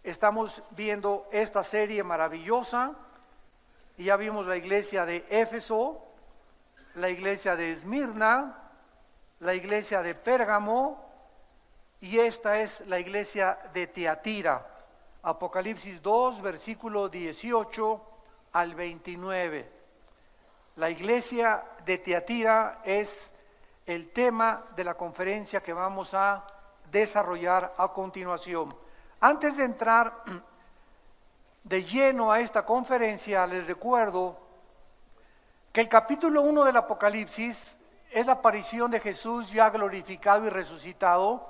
estamos viendo esta serie maravillosa y ya vimos la iglesia de Éfeso, la iglesia de Esmirna, la iglesia de Pérgamo y esta es la iglesia de Tiatira. Apocalipsis 2, versículo 18 al 29. La iglesia de Tiatira es el tema de la conferencia que vamos a desarrollar a continuación. Antes de entrar de lleno a esta conferencia, les recuerdo que el capítulo 1 del Apocalipsis es la aparición de Jesús ya glorificado y resucitado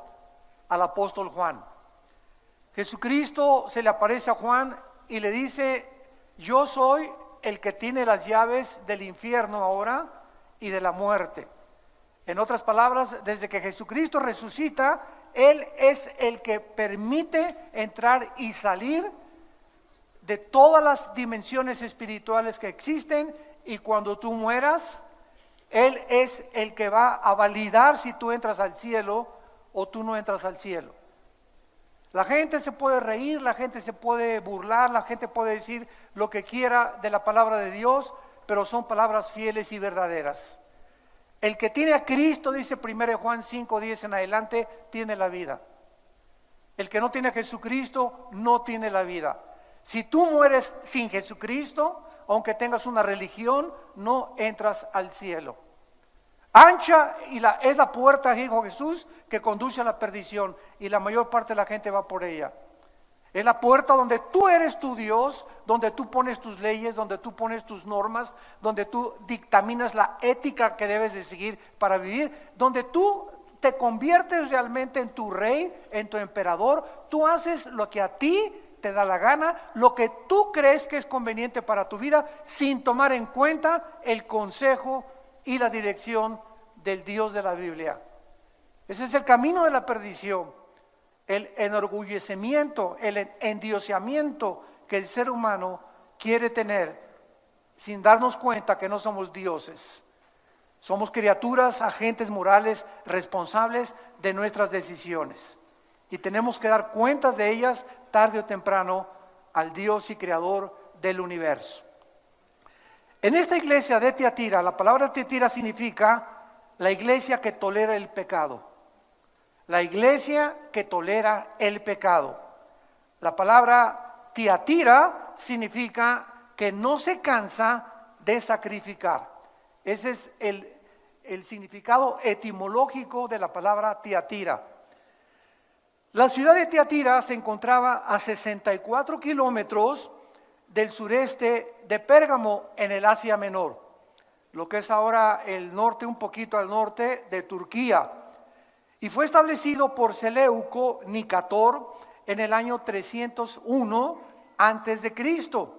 al apóstol Juan. Jesucristo se le aparece a Juan y le dice: yo soy el que tiene las llaves del infierno ahora y de la muerte. En otras palabras, desde que Jesucristo resucita, Él es el que permite entrar y salir de todas las dimensiones espirituales que existen, y cuando tú mueras, Él es el que va a validar si tú entras al cielo o tú no entras al cielo. La gente se puede reír, la gente se puede burlar, la gente puede decir lo que quiera de la palabra de Dios, pero son palabras fieles y verdaderas. El que tiene a Cristo, dice 1 Juan 5:10 en adelante, tiene la vida. El que no tiene a Jesucristo no tiene la vida. Si tú mueres sin Jesucristo, aunque tengas una religión, no entras al cielo. Ancha es la puerta, dijo Jesús, que conduce a la perdición, y la mayor parte de la gente va por ella. Es la puerta donde tú eres tu Dios, donde tú pones tus leyes, donde tú pones tus normas, donde tú dictaminas la ética que debes de seguir para vivir, donde tú te conviertes realmente en tu rey, en tu emperador. Tú haces lo que a ti te da la gana, lo que tú crees que es conveniente para tu vida, sin tomar en cuenta el consejo y la dirección del Dios de la Biblia. Ese es el camino de la perdición, el enorgullecimiento, el endioseamiento que el ser humano quiere tener sin darnos cuenta que no somos dioses. Somos criaturas, agentes morales, responsables de nuestras decisiones, y tenemos que dar cuentas de ellas tarde o temprano al Dios y creador del universo. En esta iglesia de Tiatira, la palabra Tiatira significa la iglesia que tolera el pecado. La iglesia que tolera el pecado. La palabra Tiatira significa que no se cansa de sacrificar. Ese es el significado etimológico de la palabra Tiatira. La ciudad de Tiatira se encontraba a 64 kilómetros del sureste de Pérgamo, en el Asia Menor, lo que es ahora el norte, un poquito al norte de Turquía, y fue establecido por Seleuco Nicator en el año 301 antes de Cristo.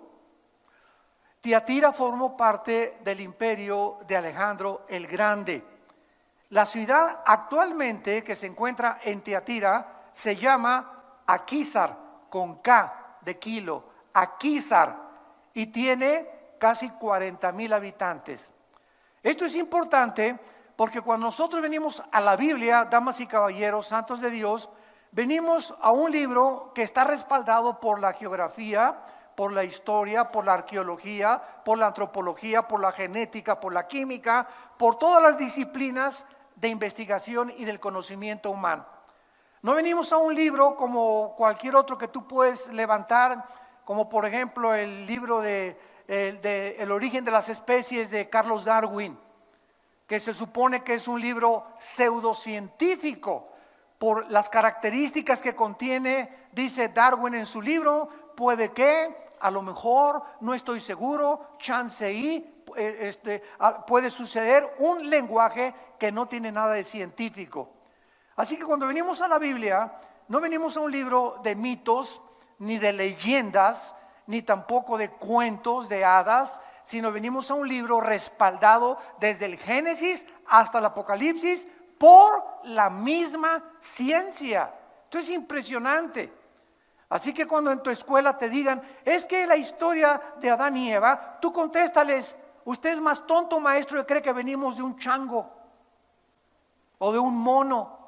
Tiatira formó parte del imperio de Alejandro el Grande. La ciudad actualmente que se encuentra en Tiatira se llama Aquisar, con K de kilo, Aquisar, y tiene casi 40,000 habitantes. Esto es importante porque cuando nosotros venimos a la Biblia, damas y caballeros, santos de Dios, venimos a un libro que está respaldado por la geografía, por la historia, por la arqueología, por la antropología, por la genética, por la química, por todas las disciplinas de investigación y del conocimiento humano. No venimos a un libro como cualquier otro que tú puedes levantar, como por ejemplo el libro de El origen de las especies de Carlos Darwin, que se supone que es un libro pseudocientífico por las características que contiene. Dice Darwin en su libro: puede que, a lo mejor, no estoy seguro, chance y, puede suceder, un lenguaje que no tiene nada de científico. Así que cuando venimos a la Biblia, no venimos a un libro de mitos, ni de leyendas, ni tampoco de cuentos de hadas, sino venimos a un libro respaldado desde el Génesis hasta el Apocalipsis por la misma ciencia. Esto es impresionante. Así que cuando en tu escuela te digan: es que la historia de Adán y Eva, tú contéstales: usted es más tonto, maestro, y cree que venimos de un chango o de un mono.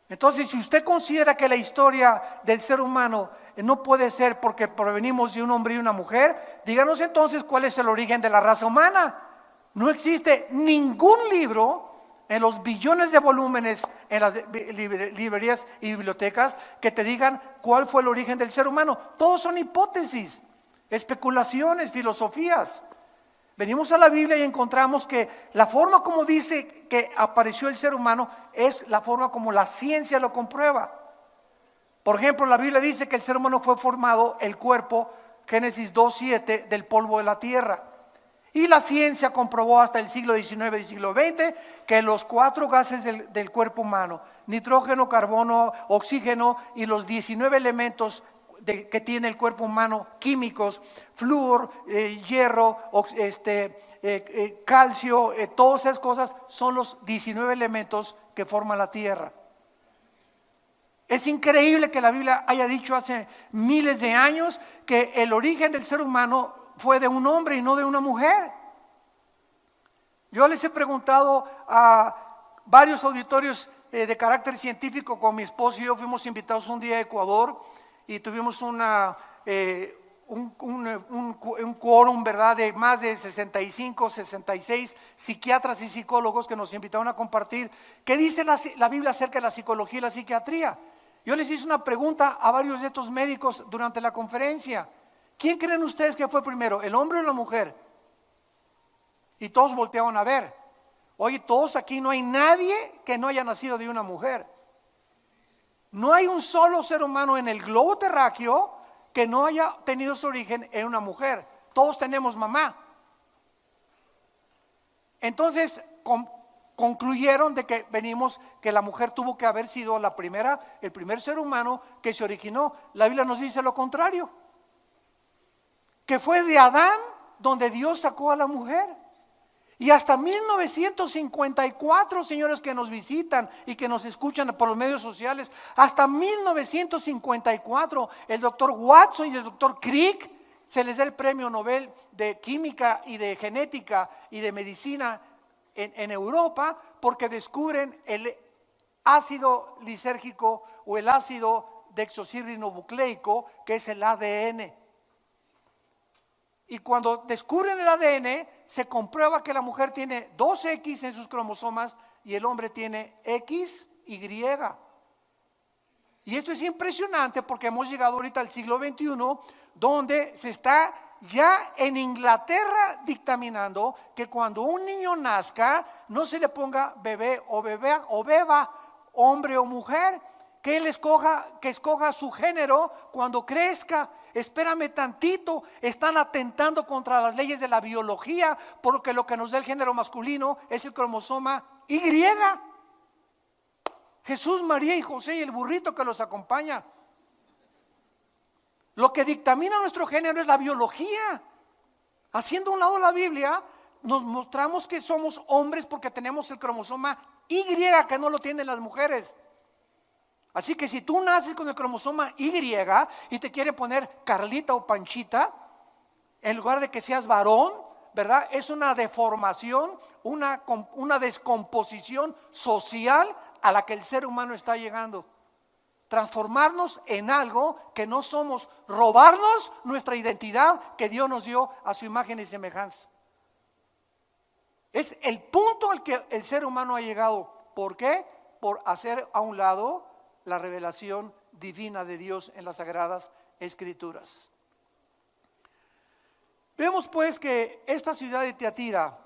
Entonces, si usted considera que la historia del ser humano no puede ser porque provenimos de un hombre y una mujer. Díganos entonces cuál es el origen de la raza humana. No existe ningún libro en los billones de volúmenes en las librerías y bibliotecas que te digan cuál fue el origen del ser humano. Todos son hipótesis, especulaciones, filosofías. Venimos a la Biblia y encontramos que la forma como dice que apareció el ser humano es la forma como la ciencia lo comprueba. Por ejemplo, la Biblia dice que el ser humano fue formado, el cuerpo, Génesis 2:7, del polvo de la tierra. Y la ciencia comprobó hasta el siglo XIX y siglo XX que los 4 gases del cuerpo humano, nitrógeno, carbono, oxígeno y los 19 elementos que tiene el cuerpo humano, químicos, flúor, hierro, calcio, todas esas cosas son los 19 elementos que forman la tierra. Es increíble que la Biblia haya dicho hace miles de años que el origen del ser humano fue de un hombre y no de una mujer. Yo les he preguntado a varios auditorios de carácter científico, con mi esposo y yo fuimos invitados un día a Ecuador y tuvimos un quórum, ¿verdad?, de más de 65, 66 psiquiatras y psicólogos que nos invitaron a compartir qué dice la Biblia acerca de la psicología y la psiquiatría. Yo les hice una pregunta a varios de estos médicos durante la conferencia. ¿Quién creen ustedes que fue primero, el hombre o la mujer? Y todos voltearon a ver. Oye, todos aquí, no hay nadie que no haya nacido de una mujer. No hay un solo ser humano en el globo terráqueo que no haya tenido su origen en una mujer. Todos tenemos mamá. Entonces concluyeron de que que la mujer tuvo que haber sido el primer ser humano que se originó. La Biblia nos dice lo contrario, que fue de Adán donde Dios sacó a la mujer. Y hasta 1954, señores que nos visitan y que nos escuchan por los medios sociales, hasta 1954 el doctor Watson y el doctor Crick se les da el premio Nobel de química y de genética y de medicina en Europa, porque descubren el ácido lisérgico o el ácido desoxirribonucleico, que es el ADN. Y cuando descubren el ADN, se comprueba que la mujer tiene 2X en sus cromosomas y el hombre tiene XY. Y esto es impresionante porque hemos llegado ahorita al siglo XXI, donde se está ya en Inglaterra dictaminando que cuando un niño nazca, no se le ponga bebé o beba, hombre o mujer, que él escoja su género cuando crezca. Espérame tantito, están atentando contra las leyes de la biología, porque lo que nos da el género masculino es el cromosoma Y. Jesús, María y José y el burrito que los acompaña. Lo que dictamina nuestro género es la biología. Haciendo a un lado la Biblia, nos mostramos que somos hombres porque tenemos el cromosoma Y, que no lo tienen las mujeres. Así que si tú naces con el cromosoma Y y te quieren poner Carlita o Panchita, en lugar de que seas varón, ¿verdad? Es una deformación, una descomposición social a la que el ser humano está llegando. Transformarnos en algo que no somos, robarnos nuestra identidad que Dios nos dio a su imagen y semejanza. Es el punto al que el ser humano ha llegado. ¿Por qué? Por hacer a un lado la revelación divina de Dios en las Sagradas Escrituras. Vemos pues que esta ciudad de Tiatira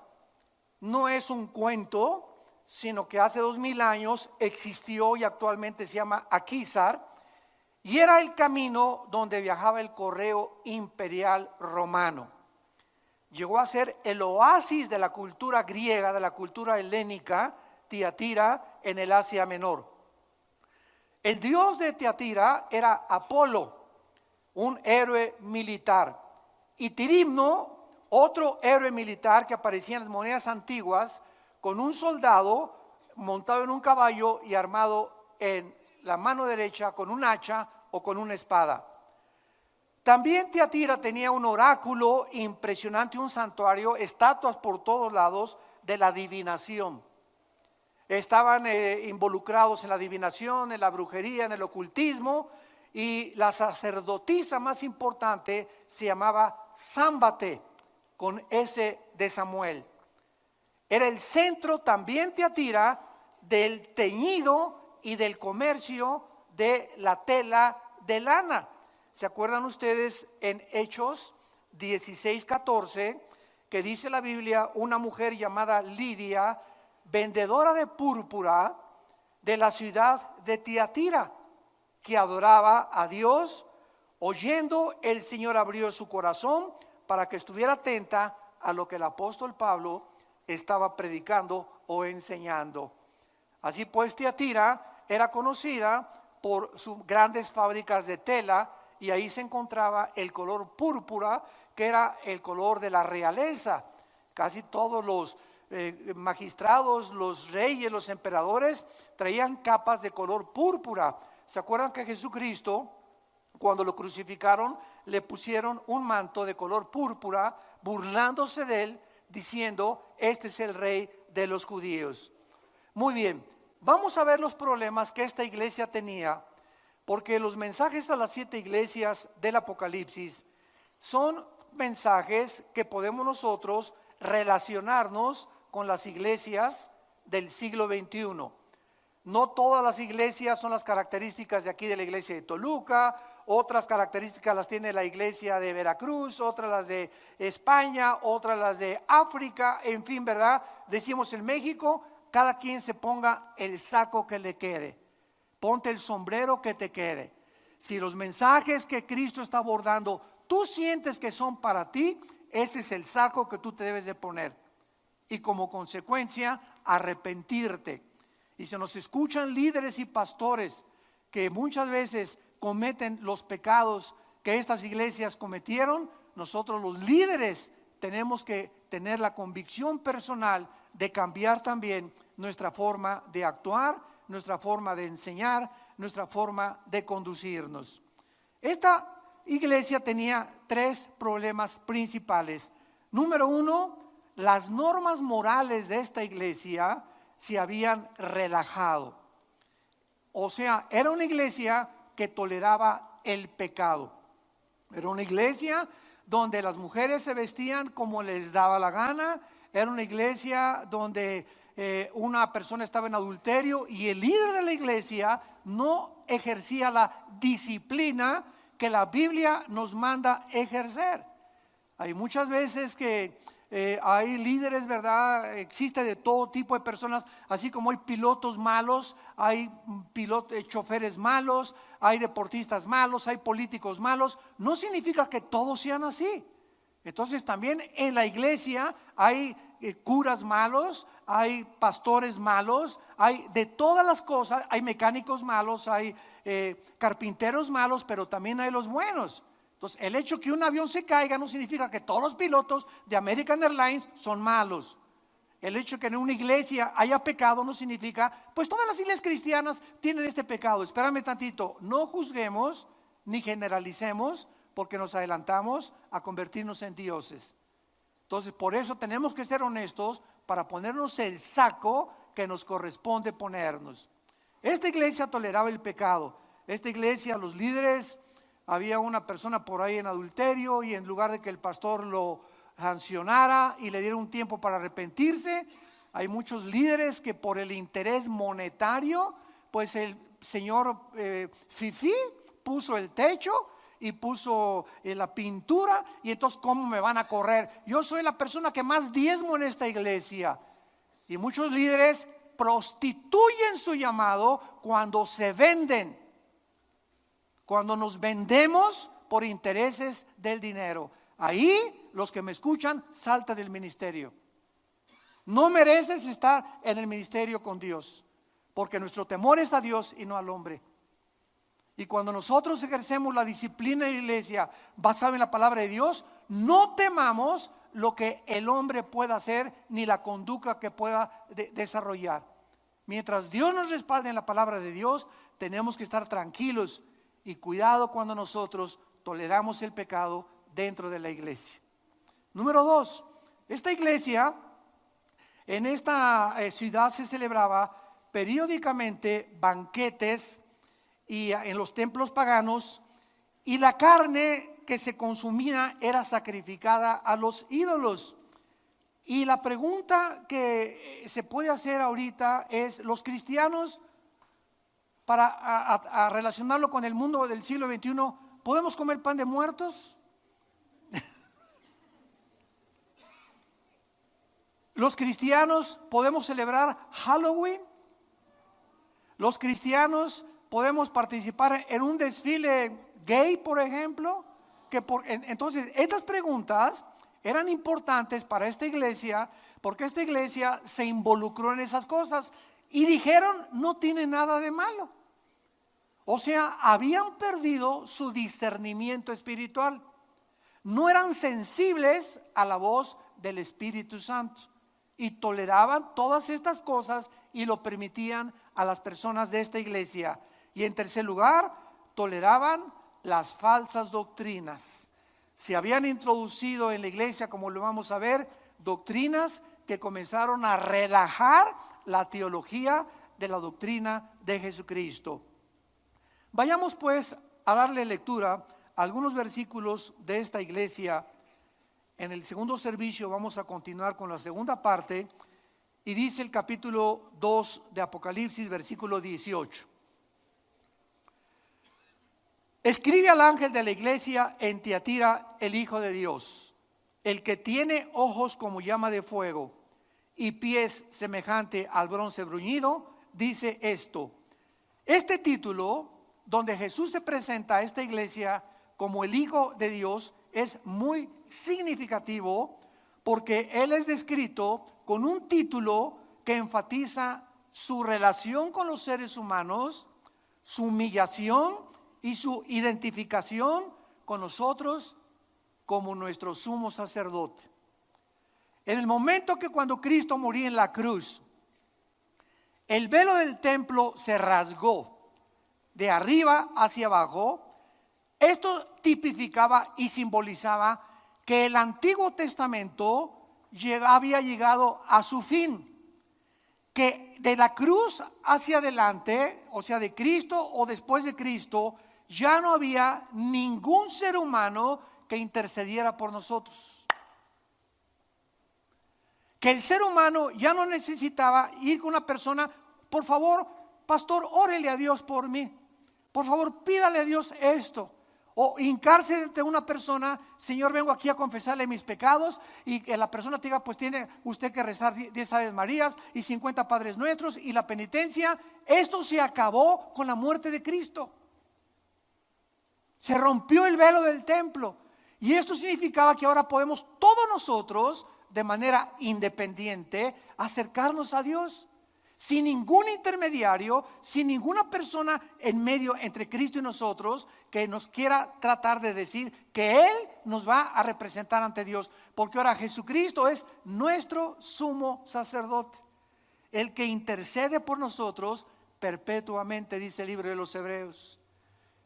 no es un cuento, sino que hace 2000 años existió y actualmente se llama Aquisar, y era el camino donde viajaba el correo imperial romano. Llegó a ser el oasis de la cultura griega, de la cultura helénica, Tiatira, en el Asia Menor. El dios de Tiatira era Apolo, un héroe militar, y Tirimno, otro héroe militar que aparecía en las monedas antiguas, con un soldado montado en un caballo y armado en la mano derecha con un hacha o con una espada. También Tiatira tenía un oráculo impresionante, un santuario, estatuas por todos lados de la adivinación. Estaban involucrados en la adivinación, en la brujería, en el ocultismo, y la sacerdotisa más importante se llamaba Sámbate, con S de Samuel. Era el centro también, Tiatira, del teñido y del comercio de la tela de lana. ¿Se acuerdan ustedes en Hechos 16:14 que dice la Biblia, una mujer llamada Lidia, vendedora de púrpura de la ciudad de Tiatira, que adoraba a Dios? Oyendo, el Señor abrió su corazón para que estuviera atenta a lo que el apóstol Pablo estaba predicando o enseñando. Así pues, Tiatira era conocida por sus grandes fábricas de tela, y ahí se encontraba el color púrpura, que era el color de la realeza. Casi todos los magistrados, los reyes, los emperadores traían capas de color púrpura. ¿Se acuerdan que Jesucristo, cuando lo crucificaron, le pusieron un manto de color púrpura, burlándose de él, diciendo, este es el rey de los judíos? Muy bien, vamos a ver los problemas que esta iglesia tenía, porque los mensajes a las 7 iglesias del Apocalipsis son mensajes que podemos nosotros relacionarnos con las iglesias del siglo XXI. No todas las iglesias son las características de aquí de la iglesia de Toluca, otras características las tiene la iglesia de Veracruz, otras las de España, otras las de África, en fin, ¿verdad? Decimos en México, cada quien se ponga el saco que le quede, ponte el sombrero que te quede. Si los mensajes que Cristo está abordando, tú sientes que son para ti, ese es el saco que tú te debes de poner. Y como consecuencia, arrepentirte. Y se nos escuchan líderes y pastores que muchas veces cometen los pecados que estas iglesias cometieron. Nosotros los líderes tenemos que tener la convicción personal de cambiar también nuestra forma de actuar, nuestra forma de enseñar, nuestra forma de conducirnos. Esta iglesia tenía 3 problemas principales. Número 1, las normas morales de esta iglesia se habían relajado. O sea, era una iglesia que toleraba el pecado. Era una iglesia donde las mujeres se vestían como les daba la gana. Era una iglesia donde una persona estaba en adulterio y el líder de la iglesia no ejercía la disciplina que la Biblia nos manda ejercer. Hay muchas veces que hay líderes, ¿verdad? Existe de todo tipo de personas, así como hay pilotos malos, hay choferes malos, hay deportistas malos, hay políticos malos. No significa que todos sean así. Entonces también en la iglesia hay curas malos, hay pastores malos, hay de todas las cosas, hay mecánicos malos, hay carpinteros malos, pero también hay los buenos. Entonces, el hecho que un avión se caiga no significa que todos los pilotos de American Airlines son malos. El hecho que en una iglesia haya pecado no significa, pues todas las iglesias cristianas tienen este pecado. Espérame tantito, no juzguemos ni generalicemos, porque nos adelantamos a convertirnos en dioses. Entonces, por eso tenemos que ser honestos para ponernos el saco que nos corresponde ponernos. Esta iglesia toleraba el pecado. Esta iglesia, los líderes, había una persona por ahí en adulterio y en lugar de que el pastor lo sancionara y le diera un tiempo para arrepentirse, hay muchos líderes que por el interés monetario, pues el señor Fifi puso el techo y puso la pintura, y entonces ¿cómo me van a correr? Yo soy la persona que más diezmo en esta iglesia. Y muchos líderes prostituyen su llamado cuando se venden, cuando nos vendemos por intereses del dinero. Ahí los que me escuchan, salta del ministerio. No mereces estar en el ministerio con Dios, porque nuestro temor es a Dios y no al hombre. Y cuando nosotros ejercemos la disciplina de la iglesia basada en la palabra de Dios, no temamos lo que el hombre pueda hacer ni la conducta que pueda desarrollar. Mientras Dios nos respalde en la palabra de Dios, tenemos que estar tranquilos y cuidado cuando nosotros toleramos el pecado dentro de la iglesia. Número 2, esta iglesia, en esta ciudad se celebraba periódicamente banquetes y en los templos paganos, y la carne que se consumía era sacrificada a los ídolos. Y la pregunta que se puede hacer ahorita es: ¿los cristianos, para a relacionarlo con el mundo del siglo XXI, podemos comer pan de muertos? ¿Los cristianos podemos celebrar Halloween? ¿Los cristianos podemos participar en un desfile gay, por ejemplo? Entonces, estas preguntas eran importantes para esta iglesia, porque esta iglesia se involucró en esas cosas y dijeron: no tiene nada de malo. O sea, habían perdido su discernimiento espiritual, no eran sensibles a la voz del Espíritu Santo y toleraban todas estas cosas y lo permitían a las personas de esta iglesia. Y en tercer lugar, toleraban las falsas doctrinas. Se habían introducido en la iglesia, como lo vamos a ver, doctrinas que comenzaron a relajar la teología de la doctrina de Jesucristo. Vayamos pues a darle lectura a algunos versículos de esta iglesia. En el segundo servicio vamos a continuar con la segunda parte, y dice el capítulo 2 de Apocalipsis, versículo 18. Escribe al ángel de la iglesia en Tiatira, el Hijo de Dios, el que tiene ojos como llama de fuego y pies semejante al bronce bruñido, dice esto. Este título, donde Jesús se presenta a esta iglesia como el Hijo de Dios, es muy significativo, porque Él es descrito con un título que enfatiza su relación con los seres humanos, su humillación y su identificación con nosotros como nuestro sumo sacerdote. En el momento que cuando Cristo moría en la cruz, el velo del templo se rasgó de arriba hacia abajo. Esto tipificaba y simbolizaba que el Antiguo Testamento había llegado a su fin, que de la cruz hacia adelante, o sea, de Cristo o después de Cristo, ya no había ningún ser humano que intercediera por nosotros. Que el ser humano ya no necesitaba ir con una persona: por favor, pastor, órele a Dios por mí, por favor, pídale a Dios esto. O hincarse ante una persona: Señor, vengo aquí a confesarle mis pecados, y que la persona te diga: pues tiene usted que rezar 10 Aves Marías y 50 Padres Nuestros y la penitencia. Esto se acabó con la muerte de Cristo. Se rompió el velo del templo, y esto significaba que ahora podemos todos nosotros, de manera independiente, acercarnos a Dios, sin ningún intermediario, sin ninguna persona en medio entre Cristo y nosotros que nos quiera tratar de decir que Él nos va a representar ante Dios, porque ahora Jesucristo es nuestro sumo sacerdote, el que intercede por nosotros perpetuamente, dice el libro de los Hebreos.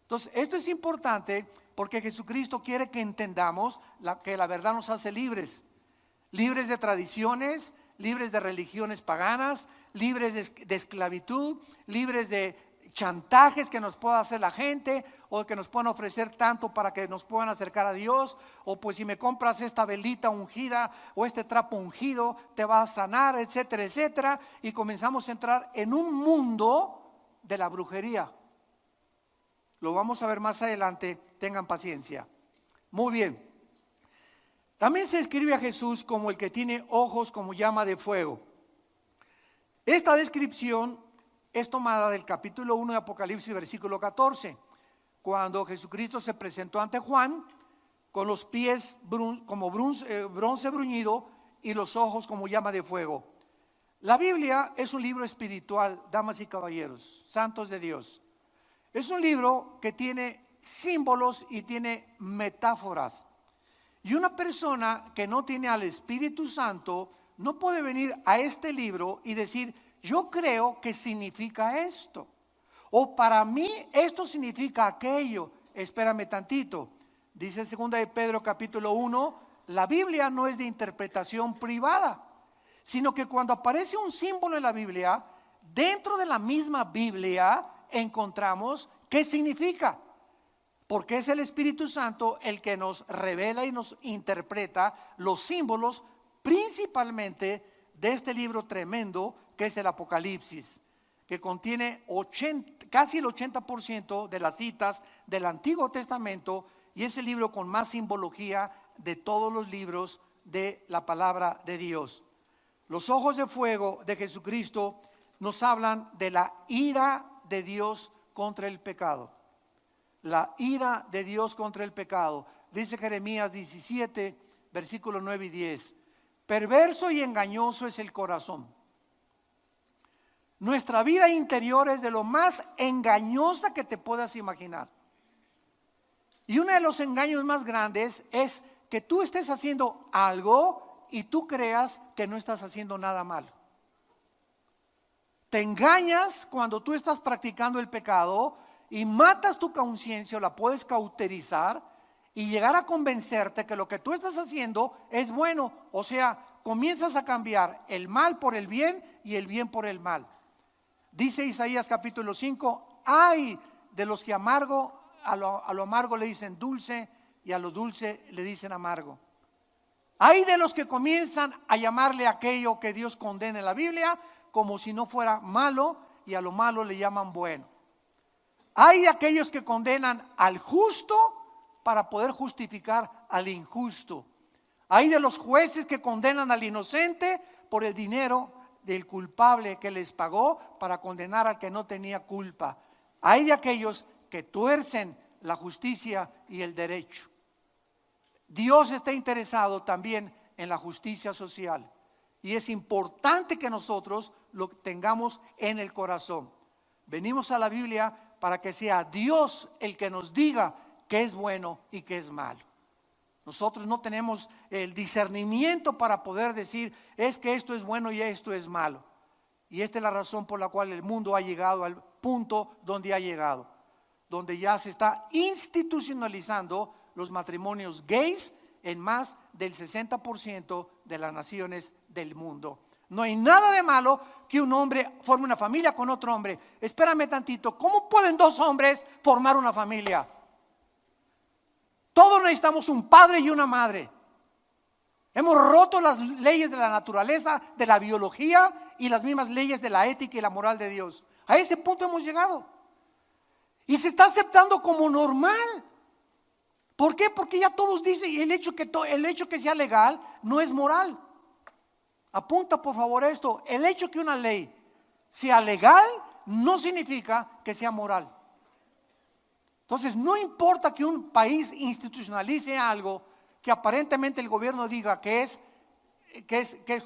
Entonces, esto es importante porque Jesucristo quiere que entendamos que la verdad nos hace libres de tradiciones, libres de religiones paganas, libres de esclavitud, libres de chantajes que nos pueda hacer la gente, o que nos puedan ofrecer tanto para que nos puedan acercar a Dios, o pues si me compras esta velita ungida o este trapo ungido te va a sanar, etcétera, etcétera. Y comenzamos a entrar en un mundo de la brujería. Lo vamos a ver más adelante, tengan paciencia. Muy bien. También se describe a Jesús como el que tiene ojos como llama de fuego. Esta descripción es tomada del capítulo 1 de Apocalipsis, versículo 14, cuando Jesucristo se presentó ante Juan con los pies como bronce bruñido y los ojos como llama de fuego. La Biblia es un libro espiritual, damas y caballeros, santos de Dios. Es un libro que tiene símbolos y tiene metáforas. Y una persona que no tiene al Espíritu Santo no puede venir a este libro y decir: yo creo que significa esto, o para mí esto significa aquello. Espérame tantito. Dice 2 de Pedro capítulo 1, la Biblia no es de interpretación privada, sino que cuando aparece un símbolo en la Biblia, dentro de la misma Biblia encontramos ¿Qué significa? Porque es el Espíritu Santo el que nos revela y nos interpreta los símbolos, principalmente de este libro tremendo que es el Apocalipsis, que contiene casi el 80% de las citas del Antiguo Testamento, y es el libro con más simbología de todos los libros de la palabra de Dios. Los ojos de fuego de Jesucristo nos hablan de la ira de Dios contra el pecado. La ira de Dios contra el pecado. Dice Jeremías 17, versículos 9 y 10. Perverso y engañoso es el corazón. Nuestra vida interior es de lo más engañosa que te puedas imaginar. Y uno de los engaños más grandes es que tú estés haciendo algo y tú creas que no estás haciendo nada malo. Te engañas cuando tú estás practicando el pecado y matas tu conciencia, o la puedes cauterizar y llegar a convencerte que lo que tú estás haciendo es bueno. O sea, comienzas a cambiar el mal por el bien y el bien por el mal. Dice Isaías capítulo 5, ay de los que a lo amargo le dicen dulce y a lo dulce le dicen amargo. Hay de los que comienzan a llamarle aquello que Dios condena en la Biblia como si no fuera malo, y a lo malo le llaman bueno. Hay de aquellos que condenan al justo para poder justificar al injusto. Hay de los jueces que condenan al inocente por el dinero del culpable que les pagó para condenar al que no tenía culpa. Hay de aquellos que tuercen la justicia y el derecho. Dios está interesado también en la justicia social, y es importante que nosotros lo tengamos en el corazón. Venimos a la Biblia para que sea Dios el que nos diga qué es bueno y qué es malo. Nosotros no tenemos el discernimiento para poder decir es que esto es bueno y esto es malo. Y esta es la razón por la cual el mundo ha llegado al punto donde ha llegado, donde ya se está institucionalizando los matrimonios gays en más del 60% de las naciones del mundo. No hay nada de malo que un hombre forme una familia con otro hombre. Espérame tantito, ¿cómo pueden dos hombres formar una familia? Todos necesitamos un padre y una madre. Hemos roto las leyes de la naturaleza, de la biología y las mismas leyes de la ética y la moral de Dios. A ese punto hemos llegado. Y se está aceptando como normal. ¿Por qué? Porque ya todos dicen el hecho que sea legal no es moral. Apunta por favor esto: el hecho que una ley sea legal no significa que sea moral. Entonces no importa que un país institucionalice algo que aparentemente el gobierno diga que es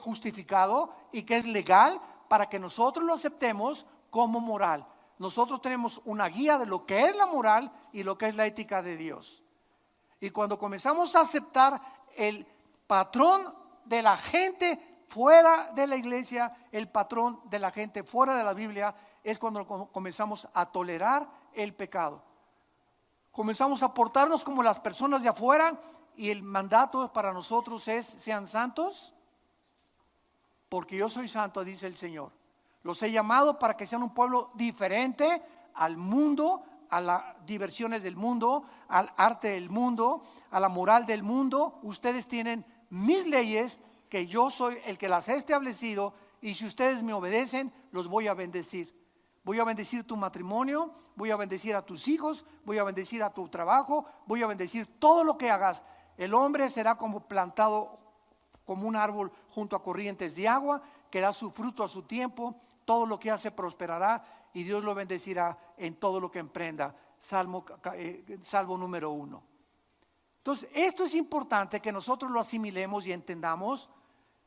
justificado y que es legal, para que nosotros lo aceptemos como moral. Nosotros tenemos una guía de lo que es la moral y lo que es la ética de Dios. Y cuando comenzamos a aceptar el patrón de la gente fuera de la iglesia, el patrón de la gente fuera de la Biblia, es cuando comenzamos a tolerar el pecado. Comenzamos a portarnos como las personas de afuera, y el mandato para nosotros es: sean santos porque yo soy santo, dice el Señor. Los he llamado para que sean un pueblo diferente al mundo, a las diversiones del mundo, al arte del mundo, a la moral del mundo. Ustedes tienen mis leyes, que yo soy el que las he establecido, y si ustedes me obedecen, los voy a bendecir. Voy a bendecir tu matrimonio, voy a bendecir a tus hijos, voy a bendecir a tu trabajo, voy a bendecir todo lo que hagas. El hombre será como plantado como un árbol junto a corrientes de agua, que da su fruto a su tiempo. Todo lo que hace prosperará, y Dios lo bendecirá en todo lo que emprenda. Salmo número 1. Entonces, esto es importante que nosotros lo asimilemos y entendamos,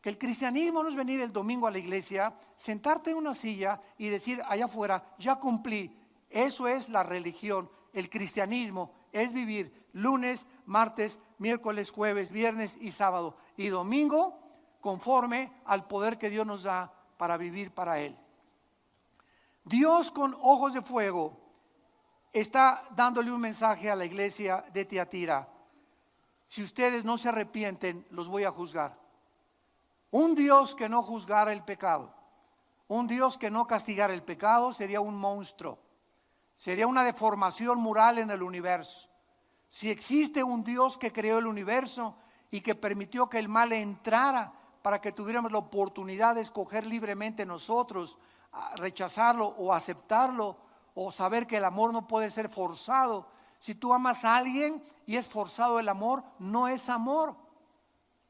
que el cristianismo no es venir el domingo a la iglesia, sentarte en una silla y decir allá afuera: ya cumplí. Eso es la religión. El cristianismo es vivir lunes, martes, miércoles, jueves, viernes y sábado, y domingo conforme al poder que Dios nos da para vivir para Él. Dios, con ojos de fuego, está dándole un mensaje a la iglesia de Tiatira: si ustedes no se arrepienten, los voy a juzgar. Un Dios que no juzgara el pecado, un Dios que no castigara el pecado, sería un monstruo. Sería una deformación moral en el universo. Si existe un Dios que creó el universo y que permitió que el mal entrara para que tuviéramos la oportunidad de escoger libremente nosotros, rechazarlo o aceptarlo, o saber que el amor no puede ser forzado. Si tú amas a alguien y es forzado el amor, no es amor.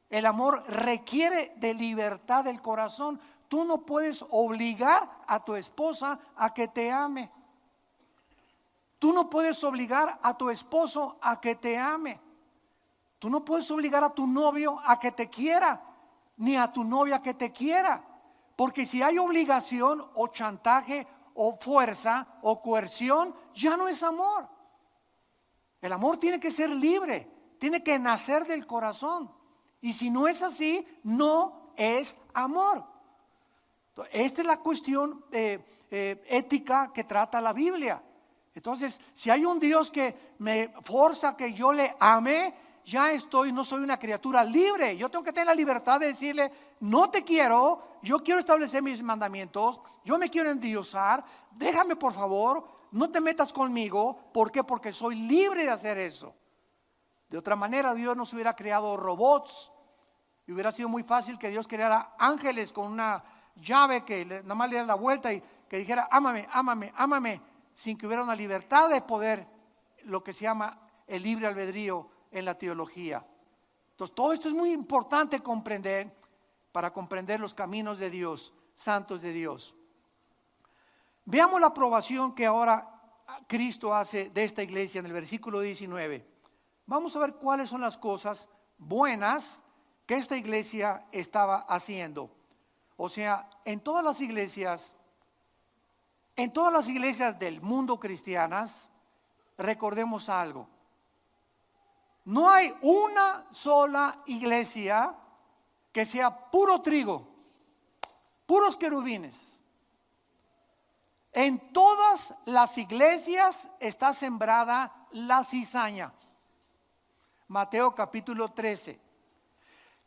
El amor requiere de libertad del corazón. Tú no puedes obligar a tu esposa a que te ame. Tú no puedes obligar a tu esposo a que te ame. Tú no puedes obligar a tu novio a que te quiera, ni a tu novia a que te quiera. Porque si hay obligación o chantaje o fuerza o coerción, ya no es amor. El amor tiene que ser libre, tiene que nacer del corazón. Y si no es así, no es amor. Esta es la cuestión ética que trata la Biblia. Entonces, si hay un Dios que me forza que yo le ame, no soy una criatura libre. Yo tengo que tener la libertad de decirle, no te quiero, yo quiero establecer mis mandamientos, yo me quiero endiosar, déjame por favor, no te metas conmigo. ¿Por qué? Porque soy libre de hacer eso. De otra manera, Dios nos hubiera creado robots y hubiera sido muy fácil que Dios creara ángeles con una llave que nada más le diera la vuelta y que dijera, ámame, ámame, ámame, sin que hubiera una libertad de poder, lo que se llama el libre albedrío en la teología. Entonces, todo esto es muy importante comprender para comprender los caminos de Dios, santos de Dios. Veamos la aprobación que ahora Cristo hace de esta iglesia en el versículo 19. Vamos a ver cuáles son las cosas buenas que esta iglesia estaba haciendo. O sea, en todas las iglesias del mundo cristianas, recordemos algo. No hay una sola iglesia que sea puro trigo, puros querubines. En todas las iglesias está sembrada la cizaña. Mateo capítulo 13.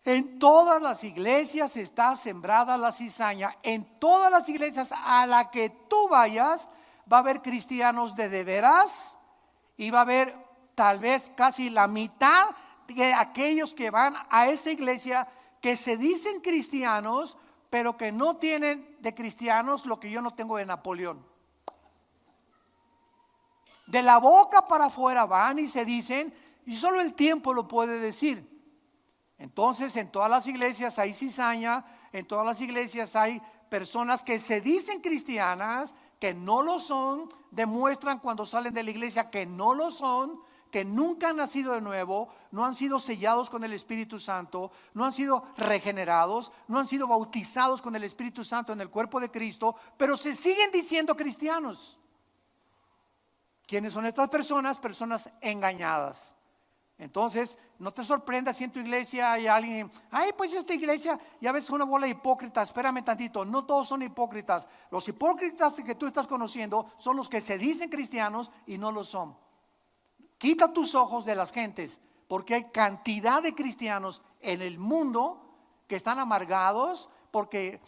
En todas las iglesias está sembrada la cizaña. En todas las iglesias a la que tú vayas va a haber cristianos de veras y va a haber tal vez casi la mitad de aquellos que van a esa iglesia que se dicen cristianos, pero que no tienen de cristianos lo que yo no tengo de Napoleón. De la boca para afuera van y se dicen, y solo el tiempo lo puede decir. Entonces, en todas las iglesias hay cizaña, en todas las iglesias hay personas que se dicen cristianas, que no lo son, demuestran cuando salen de la iglesia que no lo son, que nunca han nacido de nuevo, no han sido sellados con el Espíritu Santo, no han sido regenerados, no han sido bautizados con el Espíritu Santo en el cuerpo de Cristo, pero se siguen diciendo cristianos. ¿Quiénes son estas personas? Personas engañadas. Entonces, no te sorprendas si en tu iglesia hay alguien, pues esta iglesia ya ves una bola de hipócritas. Espérame tantito, no todos son hipócritas. Los hipócritas que tú estás conociendo son los que se dicen cristianos y no lo son. Quita tus ojos de las gentes, porque hay cantidad de cristianos en el mundo que están amargados porque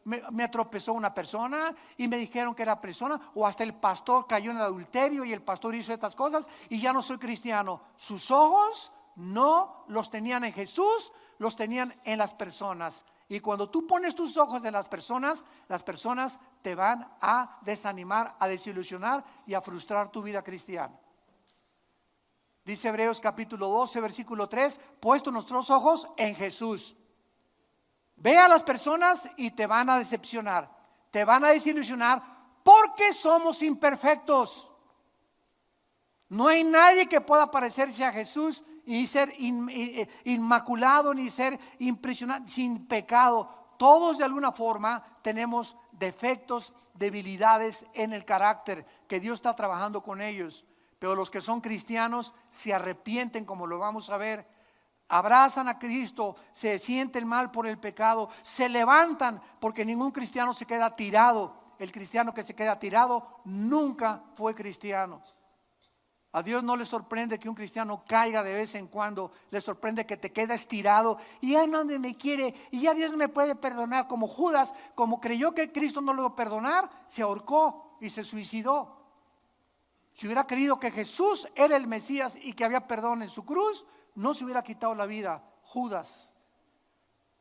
me tropezó una persona y me dijeron que era persona, o hasta el pastor cayó en el adulterio y el pastor hizo estas cosas y ya no soy cristiano. Sus ojos no los tenían en Jesús, los tenían en las personas. Y cuando tú pones tus ojos en las personas te van a desanimar, a desilusionar y a frustrar tu vida cristiana. Dice Hebreos capítulo 12, versículo 3, puesto nuestros ojos en Jesús. Ve a las personas y te van a decepcionar, te van a desilusionar porque somos imperfectos. No hay nadie que pueda parecerse a Jesús y ser inmaculado ni ser impresionante, sin pecado. Todos de alguna forma tenemos defectos, debilidades en el carácter que Dios está trabajando con ellos. Pero los que son cristianos se arrepienten, como lo vamos a ver. Abrazan a Cristo, se sienten mal por el pecado, se levantan, porque ningún cristiano se queda tirado. El cristiano que se queda tirado nunca fue cristiano. A Dios no le sorprende que un cristiano caiga de vez en cuando, le sorprende que te quedes tirado y ya no me quiere y ya Dios me puede perdonar. Como Judas, como creyó que Cristo no lo iba a perdonar, se ahorcó y se suicidó. Si hubiera creído que Jesús era el Mesías y que había perdón en su cruz, no se hubiera quitado la vida. Judas.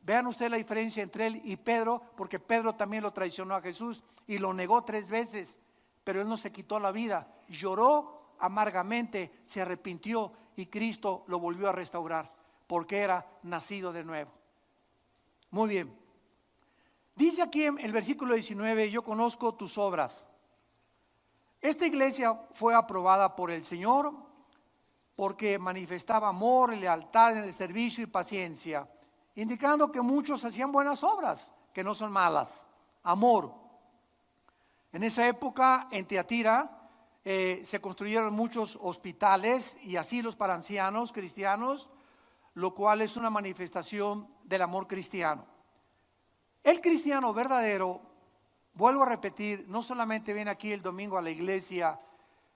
Vean ustedes la diferencia entre él y Pedro, porque Pedro también lo traicionó a Jesús y lo negó 3 veces, pero él no se quitó la vida. Lloró amargamente, se arrepintió y Cristo lo volvió a restaurar, porque era nacido de nuevo. Muy bien. Dice aquí en el versículo 19, yo conozco tus obras. Esta iglesia fue aprobada por el Señor porque manifestaba amor y lealtad en el servicio y paciencia, indicando que muchos hacían buenas obras, que no son malas. Amor. En esa época en Tiatira se construyeron muchos hospitales y asilos para ancianos cristianos, lo cual es una manifestación del amor cristiano. El cristiano verdadero, vuelvo a repetir, no solamente viene aquí el domingo a la iglesia,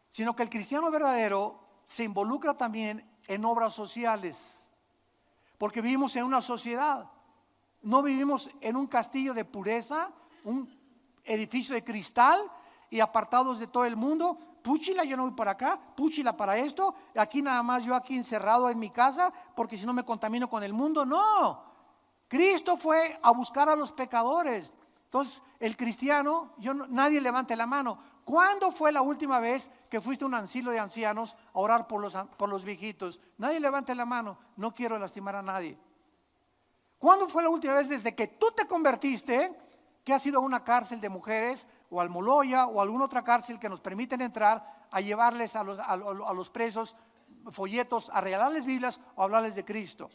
sino que el cristiano verdadero se involucra también en obras sociales, porque vivimos en una sociedad, no vivimos en un castillo de pureza, un edificio de cristal y apartados de todo el mundo. Púchila, yo no voy para acá, púchila para esto, aquí nada más yo aquí encerrado en mi casa, porque si no me contamino con el mundo. No, Cristo fue a buscar a los pecadores. Entonces el cristiano, nadie levante la mano. ¿Cuándo fue la última vez que fuiste a un asilo de ancianos a orar por los viejitos? Nadie levante la mano, no quiero lastimar a nadie. ¿Cuándo fue la última vez desde que tú te convertiste que has ido a una cárcel de mujeres o al Moloya o a alguna otra cárcel que nos permiten entrar a llevarles a los presos folletos, a regalarles Biblias o a hablarles de Cristo?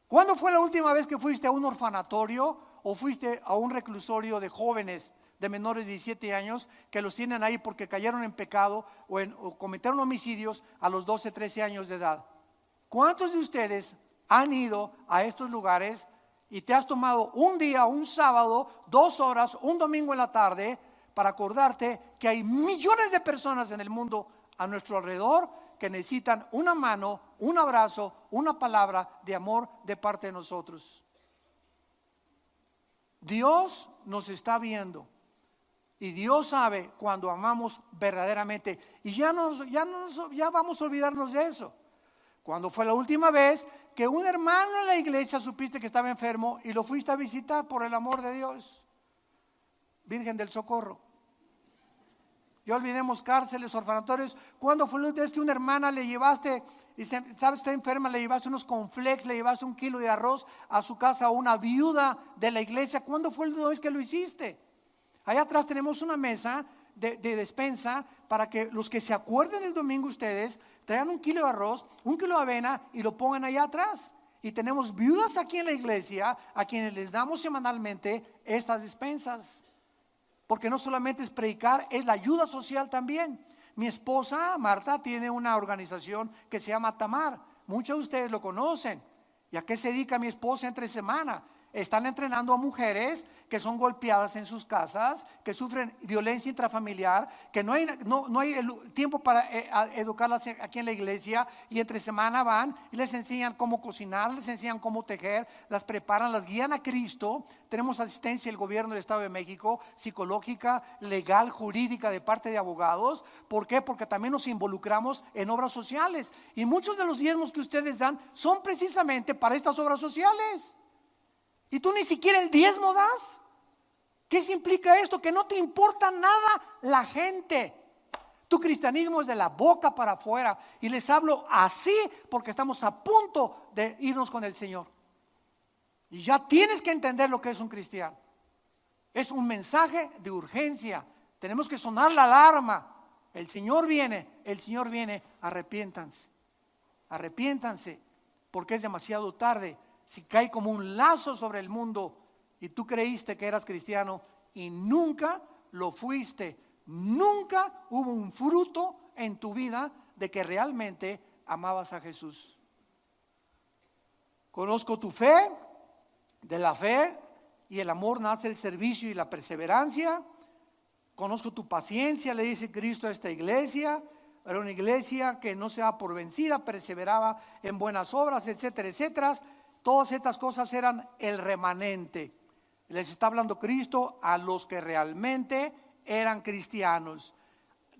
¿Cuándo fue la última vez que fuiste a un orfanatorio o fuiste a un reclusorio de jóvenes de menores de 17 años que los tienen ahí porque cayeron en pecado o cometieron homicidios a los 12, 13 años de edad? ¿Cuántos de ustedes han ido a estos lugares y te has tomado un día, un sábado, 2 horas, un domingo en la tarde para acordarte que hay millones de personas en el mundo a nuestro alrededor que necesitan una mano, un abrazo, una palabra de amor de parte de nosotros? Dios nos está viendo y Dios sabe cuando amamos verdaderamente, y ya vamos a olvidarnos de eso. ¿Cuándo fue la última vez que un hermano en la iglesia supiste que estaba enfermo y lo fuiste a visitar por el amor de Dios? Virgen del Socorro. Ya olvidemos cárceles, orfanatorios. ¿Cuándo fue la última vez que una hermana le llevaste, y sabes, está enferma, le llevaste unos cornflakes, le llevaste 1 kilo de arroz a su casa a una viuda de la iglesia? ¿Cuándo fue la última vez que lo hiciste? Allá atrás tenemos una mesa de despensa para que los que se acuerden el domingo ustedes traigan 1 kilo de arroz, 1 kilo de avena y lo pongan allá atrás. Y tenemos viudas aquí en la iglesia a quienes les damos semanalmente estas despensas. Porque no solamente es predicar, es la ayuda social también. Mi esposa Marta tiene una organización que se llama Tamar. Muchos de ustedes lo conocen. ¿Y a qué se dedica mi esposa entre semana? Están entrenando a mujeres que son golpeadas en sus casas, que sufren violencia intrafamiliar, que no hay el tiempo para educarlas aquí en la iglesia, y entre semana van y les enseñan cómo cocinar, les enseñan cómo tejer, las preparan, las guían a Cristo. Tenemos asistencia del gobierno del Estado de México, psicológica, legal, jurídica, de parte de abogados. ¿Por qué? Porque también nos involucramos en obras sociales, y muchos de los diezmos que ustedes dan son precisamente para estas obras sociales. Y tú ni siquiera el diezmo das. ¿Qué implica esto? Que no te importa nada la gente. Tu cristianismo es de la boca para afuera. Y les hablo así porque estamos a punto de irnos con el Señor. Y ya tienes que entender lo que es un cristiano. Es un mensaje de urgencia. Tenemos que sonar la alarma. El Señor viene, arrepiéntanse. Arrepiéntanse, porque es demasiado tarde. Si cae como un lazo sobre el mundo y tú creíste que eras cristiano y nunca lo fuiste, nunca hubo un fruto en tu vida de que realmente amabas a Jesús. Conozco tu fe, de la fe y el amor nace el servicio y la perseverancia. Conozco tu paciencia, le dice Cristo a esta iglesia. Era una iglesia que no se daba por vencida, perseveraba en buenas obras, etcétera, etcétera. Todas estas cosas eran el remanente. Les está hablando Cristo a los que realmente eran cristianos.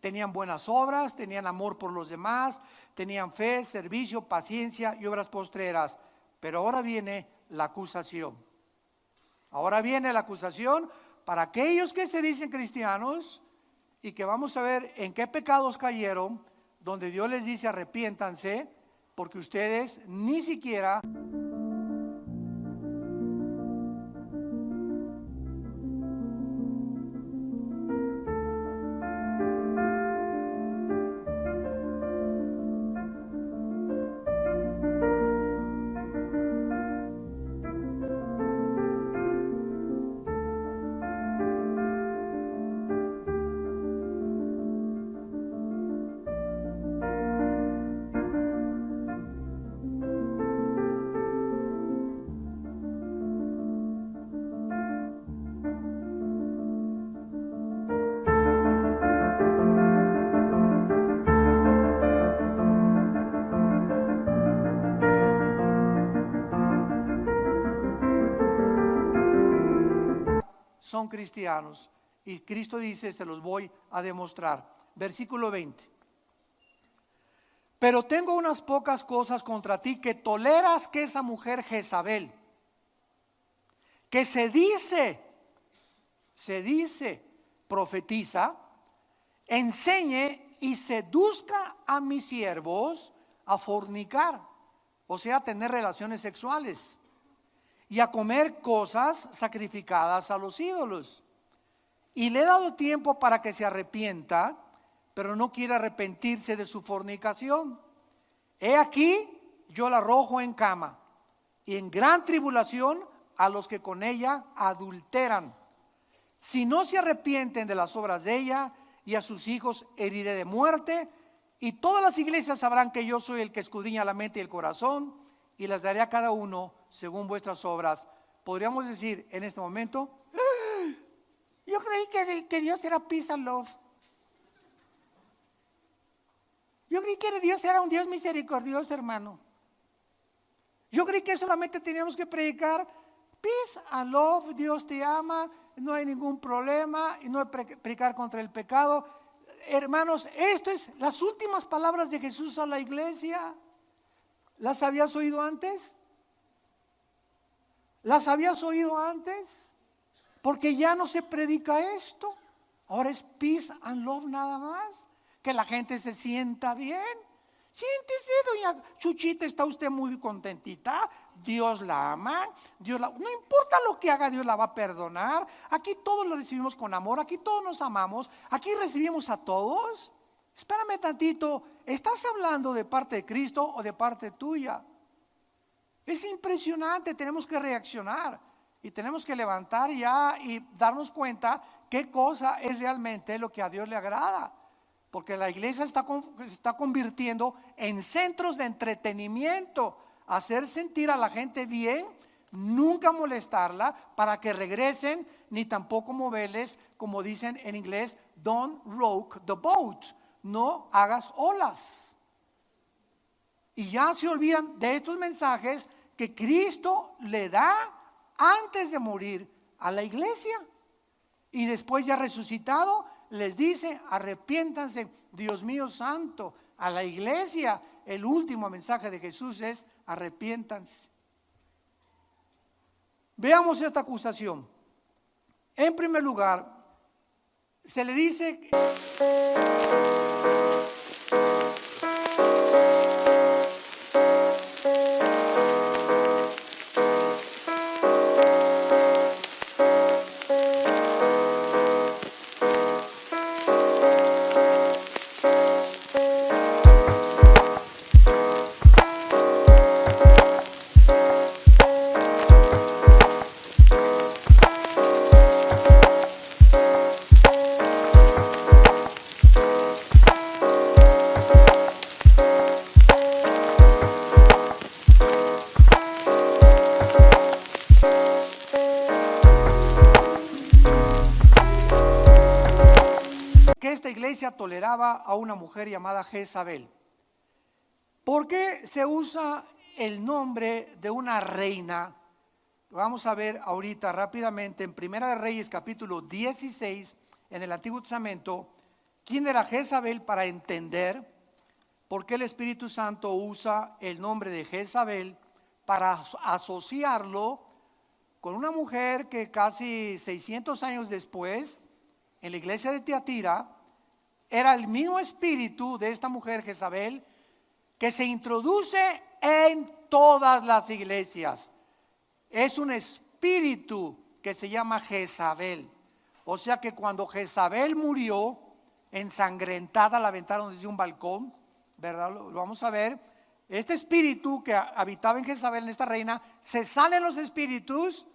tenían buenas obras, tenían amor por los demás, tenían fe, servicio, paciencia y obras postreras. Pero ahora viene la acusación. Ahora viene la acusación para aquellos que se dicen cristianos y que vamos a ver en qué pecados cayeron, donde Dios les dice arrepiéntanse, porque ustedes ni siquiera son cristianos. Y Cristo dice, se los voy a demostrar. Versículo 20. Pero tengo unas pocas cosas contra ti, que toleras que esa mujer Jezabel, que se dice, profetiza, enseñe y seduzca a mis siervos a fornicar, o sea, a tener relaciones sexuales y a comer cosas sacrificadas a los ídolos. Y le he dado tiempo para que se arrepienta, pero no quiere arrepentirse de su fornicación. He aquí, yo la arrojo en cama y en gran tribulación a los que con ella adulteran. Si no se arrepienten de las obras de ella, y a sus hijos heriré de muerte, y todas las iglesias sabrán que yo soy el que escudriña la mente y el corazón, y les daré a cada uno según vuestras obras. Podríamos decir en este momento, yo creí que Dios era peace and love. Yo creí que Dios era un Dios misericordioso, hermano. Yo creí que solamente teníamos que predicar peace and love, Dios te ama, no hay ningún problema, y no hay predicar contra el pecado. Hermanos, esto es las últimas palabras de Jesús a la iglesia. ¿Las habías oído antes? ¿Las habías oído antes? Porque ya no se predica esto. Ahora es peace and love nada más. Que la gente se sienta bien. Siéntese, doña Chuchita, está usted muy contentita. Dios la ama. No importa lo que haga, Dios la va a perdonar. Aquí todos lo recibimos con amor. Aquí todos nos amamos. Aquí recibimos a todos. Espérame tantito. ¿Estás hablando de parte de Cristo o de parte tuya? Es impresionante. Tenemos que reaccionar y tenemos que levantar ya y darnos cuenta qué cosa es realmente lo que a Dios le agrada. Porque la iglesia se está convirtiendo en centros de entretenimiento, hacer sentir a la gente bien, nunca molestarla para que regresen, ni tampoco moverles, como dicen en inglés, don't rock the boat, no hagas olas. Y ya se olvidan de estos mensajes que Cristo le da antes de morir a la iglesia. Y después ya resucitado les dice, arrepiéntanse. Dios mío santo, a la iglesia el último mensaje de Jesús es arrepiéntanse. Veamos esta acusación. En primer lugar, se le dice toleraba a una mujer llamada Jezabel. ¿Por qué se usa el nombre de una reina? Vamos a ver ahorita rápidamente en Primera de Reyes capítulo 16 en el Antiguo Testamento, quién era Jezabel para entender por qué el Espíritu Santo usa el nombre de Jezabel para asociarlo con una mujer que casi 600 años después, en la iglesia de Tiatira, era el mismo espíritu de esta mujer Jezabel que se introduce en todas las iglesias. Es un espíritu que se llama Jezabel. O sea que cuando Jezabel murió, ensangrentada, la aventaron desde un balcón, ¿verdad? Lo vamos a ver. Este espíritu que habitaba en Jezabel, en esta reina, se salen los espíritus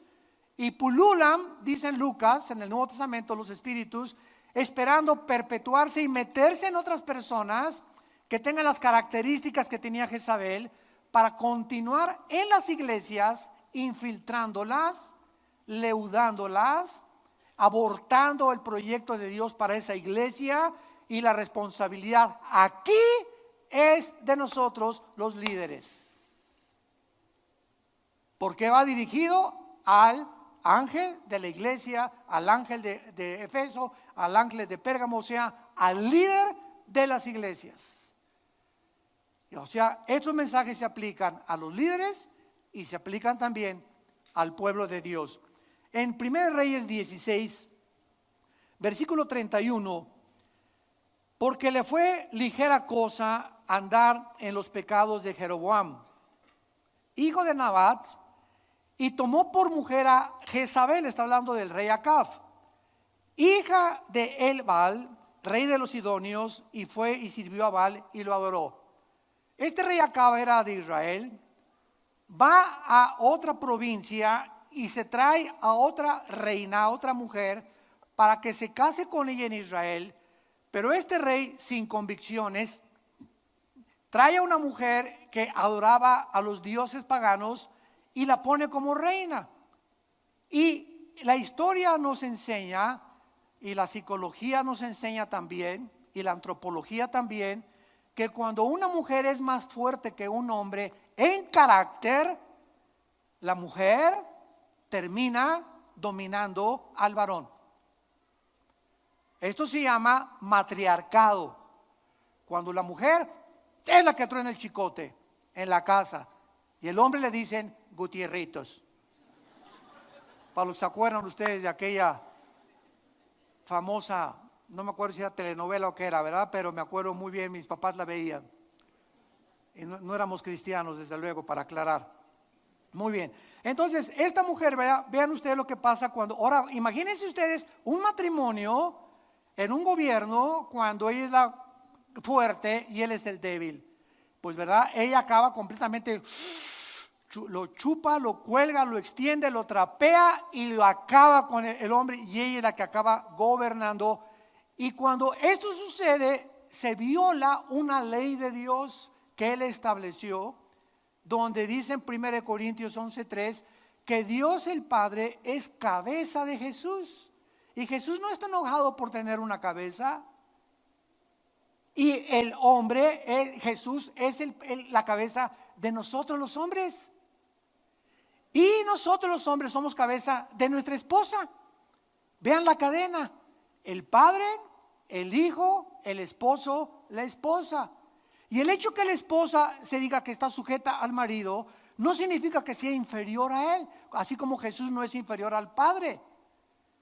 y pululan, dice Lucas, en el Nuevo Testamento, los espíritus, esperando perpetuarse y meterse en otras personas que tengan las características que tenía Jezabel, para continuar en las iglesias, infiltrándolas, leudándolas, abortando el proyecto de Dios para esa iglesia. Y la responsabilidad aquí es de nosotros, los líderes, porque va dirigido al ángel de la iglesia, al ángel de Efeso, al ángel de Pérgamo, o sea, al líder de las iglesias. O sea, estos mensajes se aplican a los líderes y se aplican también al pueblo de Dios. En 1 Reyes 16, versículo 31, porque le fue ligera cosa andar en los pecados de Jeroboam, hijo de Nabat, y tomó por mujer a Jezabel, está hablando del rey Acab, hija de Elbaal, rey de los sidonios, y fue y sirvió a Baal y lo adoró. Este rey Acab era de Israel, va a otra provincia y se trae a otra reina, a otra mujer, para que se case con ella en Israel. Pero este rey, sin convicciones, trae a una mujer que adoraba a los dioses paganos y la pone como reina. Y la historia nos enseña, y la psicología nos enseña también, y la antropología también, que cuando una mujer es más fuerte que un hombre en carácter, la mujer termina dominando al varón. Esto se llama matriarcado. Cuando la mujer es la que truena el chicote en la casa y el hombre le dicen Gutierritos. Para los que se acuerdan ustedes de aquella famosa, no me acuerdo si era telenovela o qué era, ¿verdad? Pero me acuerdo muy bien, mis papás la veían. Y no éramos cristianos, desde luego, para aclarar. Muy bien. Entonces, esta mujer, vean ustedes lo que pasa cuando, ahora, imagínense ustedes un matrimonio en un gobierno cuando ella es la fuerte y él es el débil. Pues, ¿verdad? Ella acaba completamente, lo chupa, lo cuelga, lo extiende, lo trapea y lo acaba con el hombre, y ella es la que acaba gobernando. Y cuando esto sucede, se viola una ley de Dios que Él estableció, donde dice en 1 Corintios 11:3 que Dios el Padre es cabeza de Jesús. Y Jesús no está enojado por tener una cabeza. Y el hombre, Jesús es la cabeza de nosotros los hombres. Y nosotros los hombres somos cabeza de nuestra esposa. Vean la cadena: el padre, el hijo, el esposo, la esposa. Y el hecho que la esposa se diga que está sujeta al marido no significa que sea inferior a él, así como Jesús no es inferior al Padre.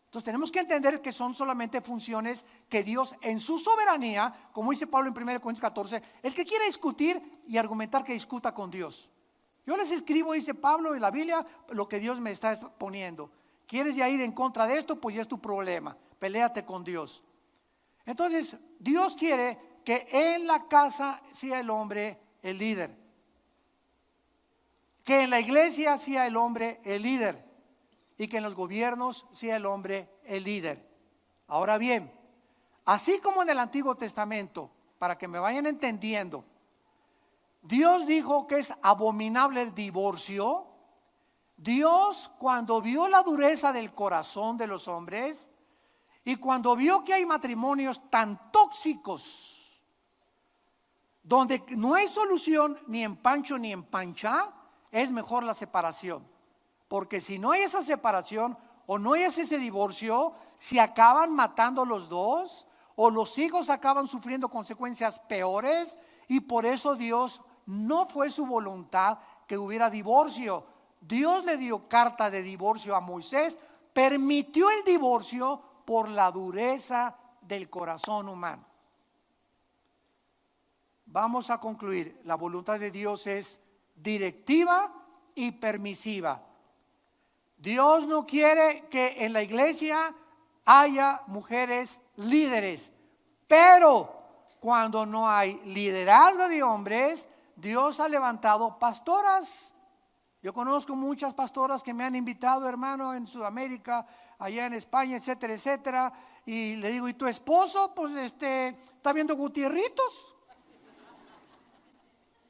Entonces tenemos que entender que son solamente funciones que Dios en su soberanía, como dice Pablo en 1 Corintios 14, el que quiere discutir y argumentar, que discuta con Dios. Yo les escribo, dice Pablo en la Biblia, lo que Dios me está poniendo. ¿Quieres ya ir en contra de esto? Pues ya es tu problema, peléate con Dios. Entonces Dios quiere que en la casa sea el hombre el líder, que en la iglesia sea el hombre el líder, y que en los gobiernos sea el hombre el líder. Ahora bien, así como en el Antiguo Testamento, para que me vayan entendiendo, Dios dijo que es abominable el divorcio. Dios, cuando vio la dureza del corazón de los hombres y cuando vio que hay matrimonios tan tóxicos, donde no hay solución ni en pancho ni en pancha, es mejor la separación. Porque si no hay esa separación o no hay ese divorcio, se acaban matando los dos o los hijos acaban sufriendo consecuencias peores, y por eso Dios, no fue su voluntad que hubiera divorcio. Dios le dio carta de divorcio a Moisés, permitió el divorcio por la dureza del corazón humano. Vamos a concluir. La voluntad de Dios es directiva y permisiva. Dios no quiere que en la iglesia haya mujeres líderes, pero cuando no hay liderazgo de hombres, Dios ha levantado pastoras. Yo conozco muchas pastoras que me han invitado, hermano, en Sudamérica, allá en España, etcétera, etcétera. Y le digo, ¿y tu esposo? Pues está viendo Gutierritos.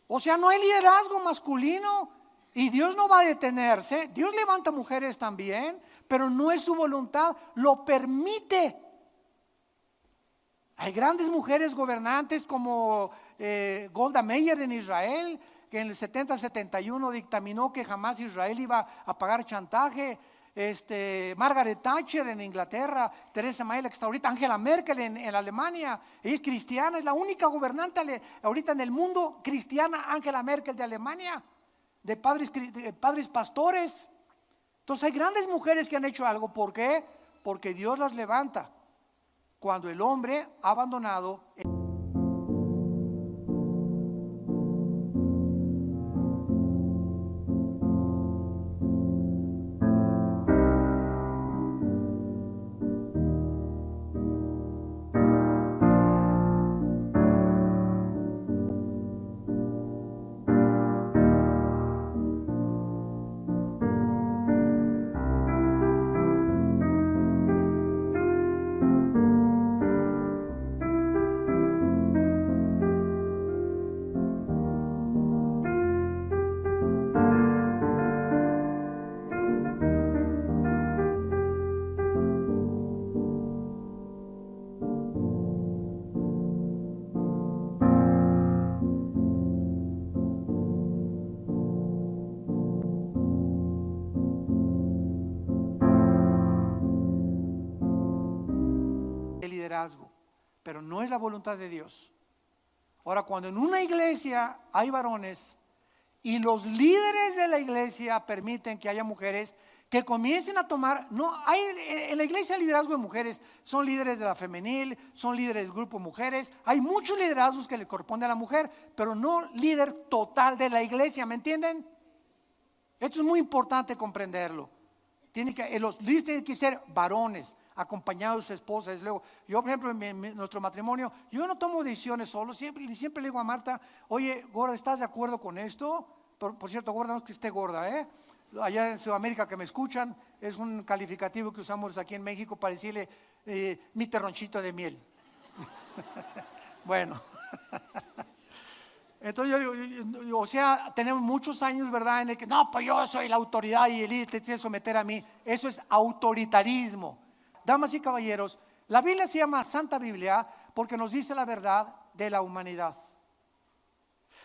O sea, no hay liderazgo masculino. Y Dios no va a detenerse. Dios levanta mujeres también, pero no es su voluntad, lo permite. Hay grandes mujeres gobernantes como Golda Meir en Israel, que en el 70-71 dictaminó que jamás Israel iba a pagar chantaje. Margaret Thatcher en Inglaterra, Theresa May, que está ahorita, Angela Merkel en Alemania, ella es cristiana, es la única gobernante ahorita en el mundo cristiana, Angela Merkel de Alemania, de padres pastores. Entonces hay grandes mujeres que han hecho algo. ¿Por qué? Porque Dios las levanta cuando el hombre ha abandonado el liderazgo, pero no es la voluntad de Dios. Ahora, cuando en una iglesia hay varones y los líderes de la iglesia permiten que haya mujeres que comiencen a tomar, no hay en la iglesia liderazgo de mujeres, son líderes de la femenil, son líderes del grupo mujeres, hay muchos liderazgos que le corresponde a la mujer, pero no líder total de la iglesia, ¿me entienden? Esto es muy importante comprenderlo. Los líderes tienen que ser varones, acompañados de sus esposas. Luego, yo por ejemplo en nuestro matrimonio, yo no tomo decisiones solo, siempre le digo a Marta, oye gorda, ¿estás de acuerdo con esto? Por cierto, gorda no es que esté gorda, allá en Sudamérica que me escuchan, es un calificativo que usamos aquí en México para decirle mi terronchito de miel. Bueno. Entonces yo, o sea, tenemos muchos años, ¿verdad?, en el que no, pues yo soy la autoridad y el líder te tiene que someter a mí. Eso es autoritarismo. Damas y caballeros, la Biblia se llama Santa Biblia porque nos dice la verdad de la humanidad.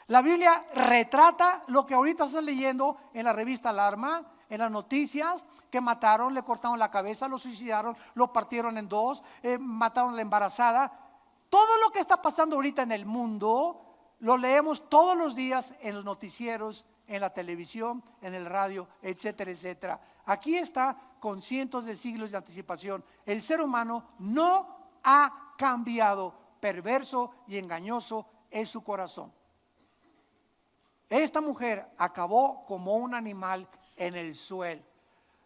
La Biblia retrata lo que ahorita estás leyendo en la revista Alarma, en las noticias, que mataron, le cortaron la cabeza, lo suicidaron, lo partieron en dos, mataron a la embarazada. Todo lo que está pasando ahorita en el mundo lo leemos todos los días en los noticieros, en la televisión, en el radio, etcétera, etcétera. Aquí está con cientos de siglos de anticipación. El ser humano no ha cambiado, perverso y engañoso es su corazón. Esta mujer acabó como un animal en el suelo.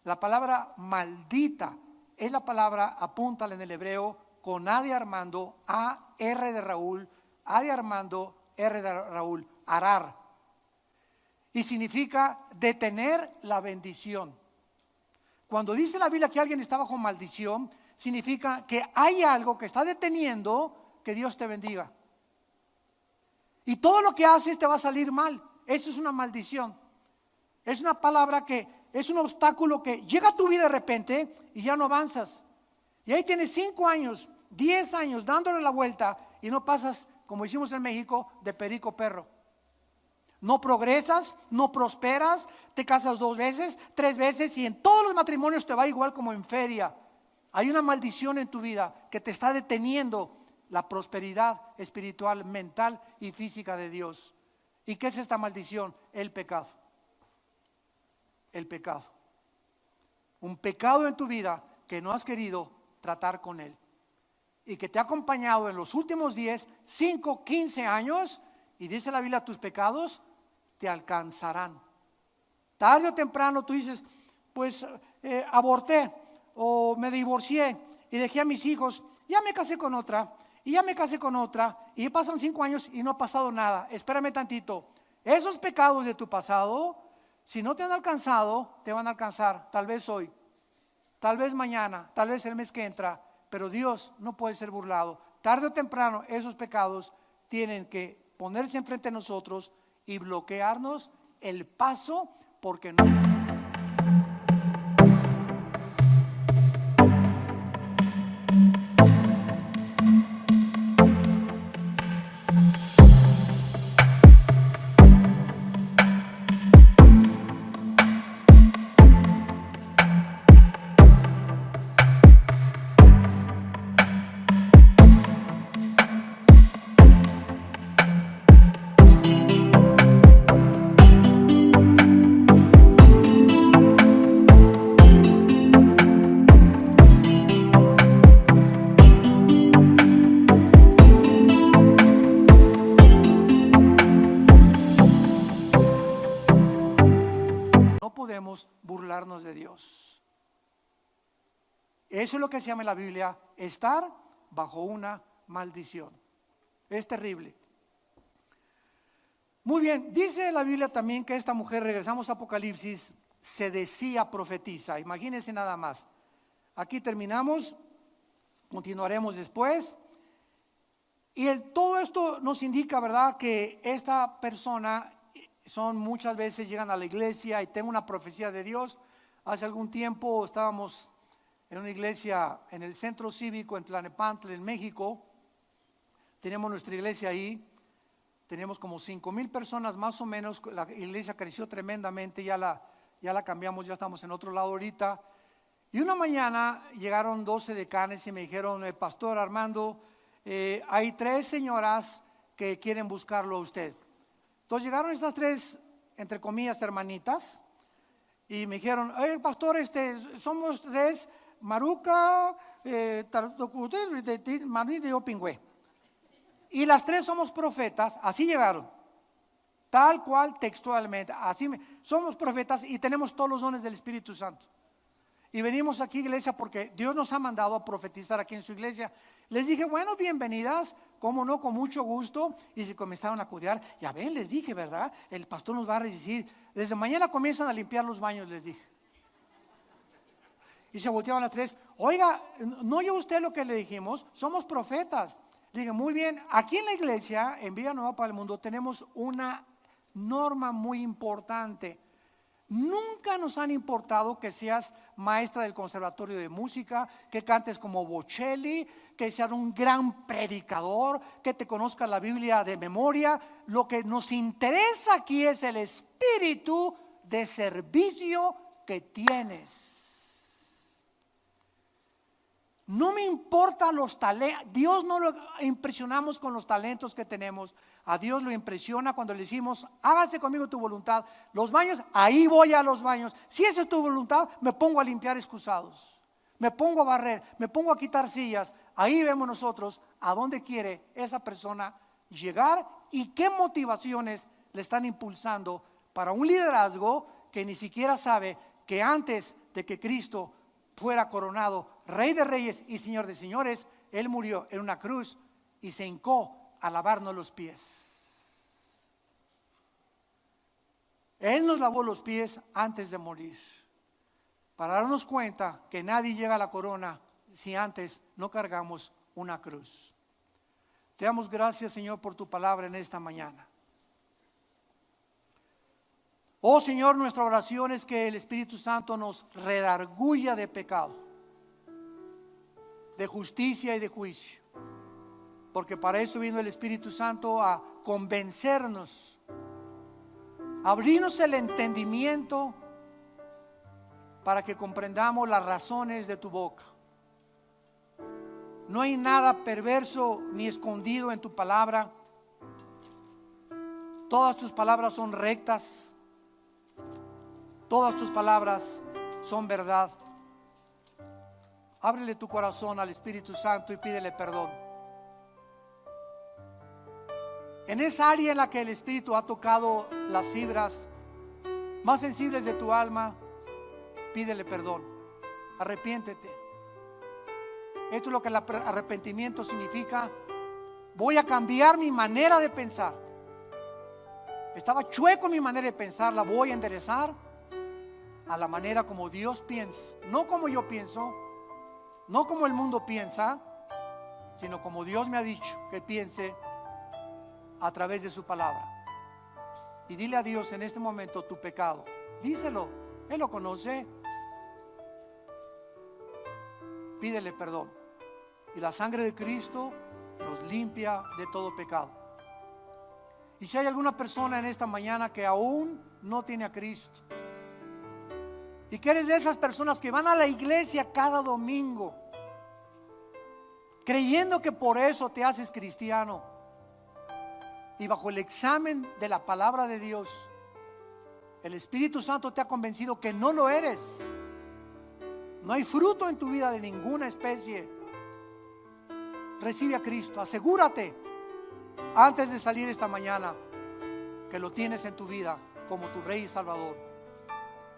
La palabra maldita es la palabra, apúntala en el hebreo, con A de Armando, A, R de Raúl, A de Armando, R de Raúl, arar. Y significa detener la bendición. Cuando dice la Biblia que alguien está bajo maldición, significa que hay algo que está deteniendo que Dios te bendiga. Y todo lo que haces te va a salir mal. Eso es una maldición. Es una palabra que es un obstáculo que llega a tu vida de repente y ya no avanzas. Y ahí tienes 5 años, 10 años dándole la vuelta y no pasas, como hicimos en México, de perico perro. No progresas, no prosperas, te casas 2 veces, 3 veces y en todos los matrimonios te va igual como en feria. Hay una maldición en tu vida que te está deteniendo la prosperidad espiritual, mental y física de Dios. ¿Y qué es esta maldición? El pecado. El pecado. Un pecado en tu vida que no has querido tratar con él y que te ha acompañado en los últimos 10, 5, 15 años, y dice la Biblia, tus pecados te alcanzarán. Tarde o temprano tú dices, pues aborté o me divorcié y dejé a mis hijos, ya me casé con otra y ya me casé con otra y pasan 5 años y no ha pasado nada. Espérame tantito, esos pecados de tu pasado, si no te han alcanzado, te van a alcanzar, tal vez hoy, tal vez mañana, tal vez el mes que entra, pero Dios no puede ser burlado. Tarde o temprano esos pecados tienen que ponerse enfrente de nosotros y bloquearnos el paso, porque no. No podemos burlarnos de Dios. Eso es lo que se llama en la Biblia estar bajo una maldición. Es terrible. Muy bien, dice la Biblia también que esta mujer, regresamos a Apocalipsis, se decía profetiza. Imagínense nada más. Aquí terminamos, continuaremos después. Y todo esto nos indica, ¿verdad?, que esta persona muchas veces llegan a la iglesia y tengo una profecía de Dios. Hace algún tiempo estábamos en una iglesia en el centro cívico en Tlalnepantla, en México. Tenemos nuestra iglesia ahí. Tenemos como 5,000 personas más o menos. La iglesia creció tremendamente, ya la cambiamos, ya estamos en otro lado ahorita. Y una mañana llegaron 12 decanes y me dijeron, Pastor Armando, hay 3 señoras que quieren buscarlo a usted. Entonces llegaron estas 3, entre comillas, hermanitas, y me dijeron, pastor, somos 3, Maruca, Marí y Opingüe. Y las 3 somos profetas, así llegaron, tal cual textualmente, somos profetas y tenemos todos los dones del Espíritu Santo. Y venimos aquí, iglesia, porque Dios nos ha mandado a profetizar aquí en su iglesia. Les dije, bueno, bienvenidas, cómo no, con mucho gusto. Y se comenzaron a acudir. Ya ven, les dije, ¿verdad? El pastor nos va a decir, desde mañana comienzan a limpiar los baños, les dije. Y se volteaban las 3, oiga, ¿no oyó usted lo que le dijimos? Somos profetas. Le dije, muy bien, aquí en la iglesia, en Vida Nueva para el Mundo, tenemos una norma muy importante. Nunca nos han importado que seas maestra del conservatorio de música, que cantes como Bocelli, que seas un gran predicador, que te conozcas la Biblia de memoria. Lo que nos interesa aquí es el espíritu de servicio que tienes. No me importa los talentos. Dios no lo impresionamos con los talentos que tenemos. A Dios lo impresiona cuando le decimos, hágase conmigo tu voluntad. Los baños, ahí voy a los baños. Si esa es tu voluntad, me pongo a limpiar excusados, me pongo a barrer, me pongo a quitar sillas. Ahí vemos nosotros a dónde quiere esa persona llegar y qué motivaciones le están impulsando para un liderazgo que ni siquiera sabe que antes de que Cristo fuera coronado Rey de Reyes y Señor de Señores, Él murió en una cruz y se hincó a lavarnos los pies. Él nos lavó los pies antes de morir, para darnos cuenta que nadie llega a la corona si antes no cargamos una cruz. Te damos gracias, Señor, por tu palabra en esta mañana. Oh Señor, nuestra oración es que el Espíritu Santo nos redarguya de pecado, de justicia y de juicio, porque para eso vino el Espíritu Santo, a convencernos, a abrirnos el entendimiento para que comprendamos las razones de tu boca. No hay nada perverso ni escondido en tu palabra. Todas tus palabras son rectas. Todas tus palabras son verdad. Ábrele tu corazón al Espíritu Santo y pídele perdón. En esa área en la que el Espíritu ha tocado las fibras más sensibles de tu alma, pídele perdón. Arrepiéntete. Esto es lo que el arrepentimiento significa. Voy a cambiar mi manera de pensar. Estaba chueco mi manera de pensar, la voy a enderezar a la manera como Dios piensa. No como yo pienso, no como el mundo piensa, sino como Dios me ha dicho que piense a través de su palabra. Y dile a Dios en este momento tu pecado. Díselo, Él lo conoce. Pídele perdón. Y la sangre de Cristo nos limpia de todo pecado. Y si hay alguna persona en esta mañana que aún no tiene a Cristo, y que eres de esas personas que van a la iglesia cada domingo, creyendo que por eso te haces cristiano, y bajo el examen de la palabra de Dios, el Espíritu Santo te ha convencido que no lo eres, no hay fruto en tu vida de ninguna especie, recibe a Cristo. Asegúrate antes de salir esta mañana que lo tienes en tu vida como tu Rey y Salvador.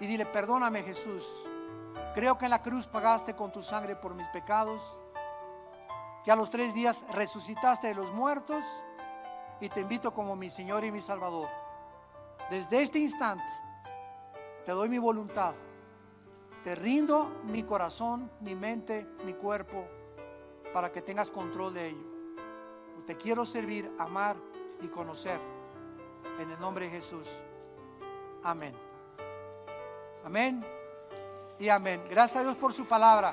Y dile: perdóname, Jesús, creo que en la cruz pagaste con tu sangre por mis pecados, que a los 3 días resucitaste de los muertos, y te invito como mi Señor y mi Salvador. Desde este instante te doy mi voluntad, te rindo mi corazón, mi mente, mi cuerpo, para que tengas control de ello. Te quiero servir, amar y conocer, en el nombre de Jesús. Amén. Amén y amén. Gracias a Dios por su palabra.